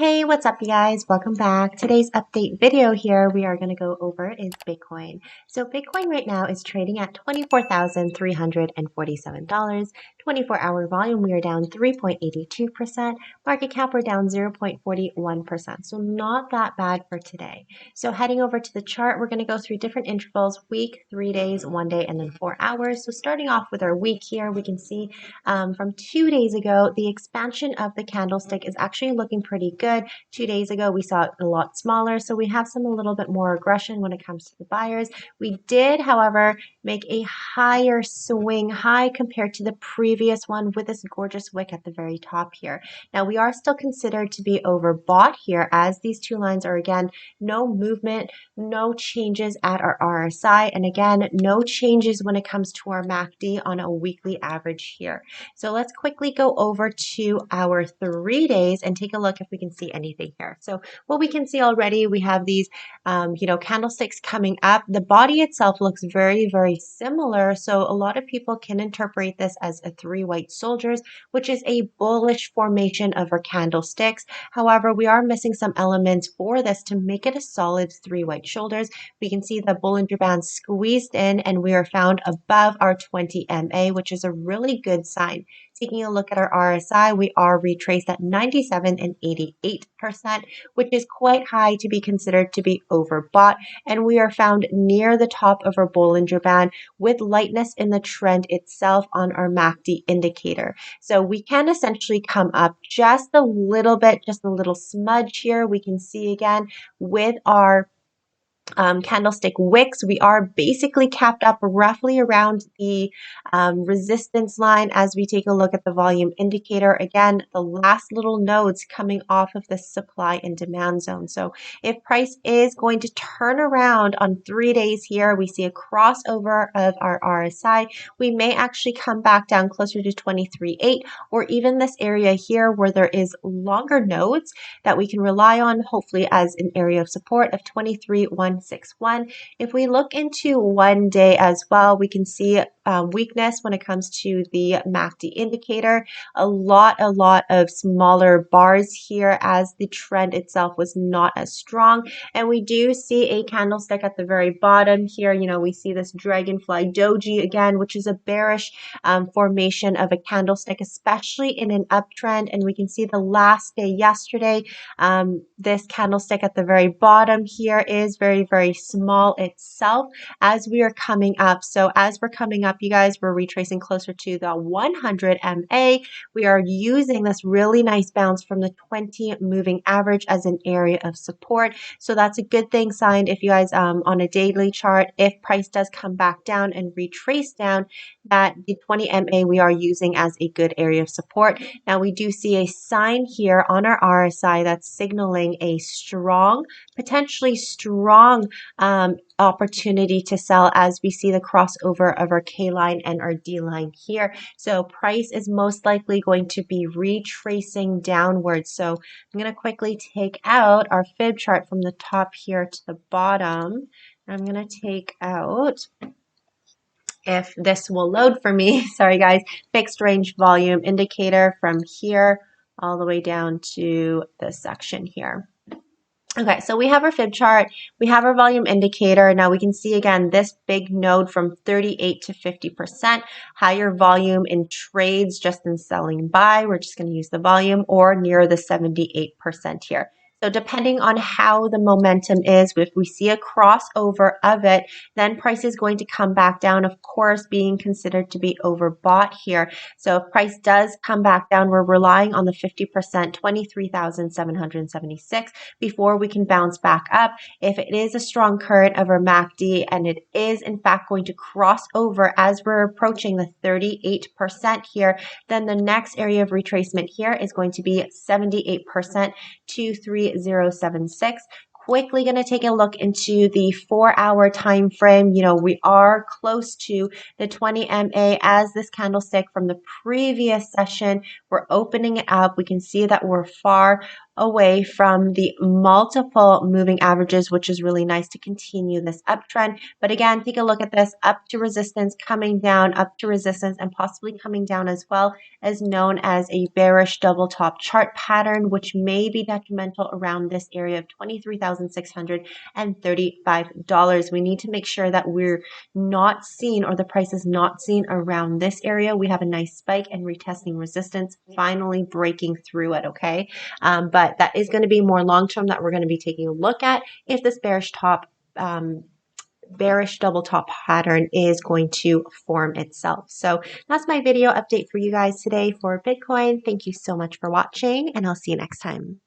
Hey, what's up, you guys? Welcome back. Today's update video here we are going to go over is Bitcoin. So Bitcoin right now is trading at $24,347. 24-hour volume, we are down 3.82%. Market cap, we're down 0.41%. So not that bad for today. So heading over to the chart, we're going to go through different intervals, week, 3 days, 1 day, and then 4 hours. So starting off with our week here, we can see from 2 days ago, the expansion of the candlestick is actually looking pretty good. 2 days ago, we saw it a lot smaller, so we have a little bit more aggression when it comes to the buyers. We did, however, make a higher swing high compared to the previous one with this gorgeous wick at the very top here. Now, we are still considered to be overbought here as these two lines are, again, no movement, no changes at our RSI, and again, no changes when it comes to our MACD on a weekly average here. So let's quickly go over to our 3 days and take a look if we can see anything here. So what we can see already, we have these, candlesticks coming up. The body itself looks very, very similar. So a lot of people can interpret this as a 3 white soldiers, which is a bullish formation of our candlesticks. However, we are missing some elements for this to make it a solid 3 white shoulders. We can see the Bollinger Band squeezed in and we are found above our 20 MA, which is a really good sign. Taking a look at our RSI, we are retraced at 97 and 88%, which is quite high to be considered to be overbought. And we are found near the top of our Bollinger Band with lightness in the trend itself on our MACD indicator. So we can essentially come up just a little bit, just a little smudge here. We can see again with our candlestick wicks, we are basically capped up roughly around the resistance line as we take a look at the volume indicator. Again, the last little nodes coming off of the supply and demand zone. So if price is going to turn around on 3 days here, we see a crossover of our RSI. We may actually come back down closer to 23.8 or even this area here where there is longer nodes that we can rely on, hopefully as an area of support of 23.161. If we look into 1 day as well, we can see weakness when it comes to the MACD indicator. A lot of smaller bars here as the trend itself was not as strong. And we do see a candlestick at the very bottom here. You know, we see this dragonfly doji again, which is a bearish formation of a candlestick, especially in an uptrend. And we can see the last day yesterday, this candlestick at the very bottom here is very, very small itself as we are coming up. So as we're coming up, you guys, we're retracing closer to the 100 MA. We are using this really nice bounce from the 20 moving average as an area of support. So that's a good thing sign if you guys on a daily chart, if price does come back down and retrace down, that the 20 MA we are using as a good area of support. Now we do see a sign here on our RSI that's signaling a strong, potentially strong opportunity to sell as we see the crossover of our K line and our D line here. So price is most likely going to be retracing downwards. So I'm going to quickly take out our fib chart from the top here to the bottom. I'm going to take out, if this will load for me, sorry guys, fixed range volume indicator from here all the way down to this section here. Okay, so we have our fib chart, we have our volume indicator. Now we can see again this big node from 38 to 50%, higher volume in trades just in selling buy. We're just going to use the volume, or near the 78% here. So depending on how the momentum is, if we see a crossover of it, then price is going to come back down, of course, being considered to be overbought here. So if price does come back down, we're relying on the 50%, 23,776, before we can bounce back up. If it is a strong current of our MACD and it is in fact going to cross over as we're approaching the 38% here, then the next area of retracement here is going to be 78%, 23076. Quickly going to take a look into the 4-hour time frame. You know, we are close to the 20 MA as this candlestick from the previous session We're opening it up. We can see that we're far away from the multiple moving averages, which is really nice to continue this uptrend. But again, take a look at this, up to resistance, coming down, up to resistance, and possibly coming down as well, as known as a bearish double top chart pattern, which may be detrimental around this area of $23,635. We need to make sure that we're not seen, or the price is not seen around this area. We have a nice spike and retesting resistance, finally breaking through it, okay? But that is going to be more long-term that we're going to be taking a look at if this bearish double top pattern is going to form itself. So that's my video update for you guys today for Bitcoin. Thank you so much for watching, and I'll see you next time.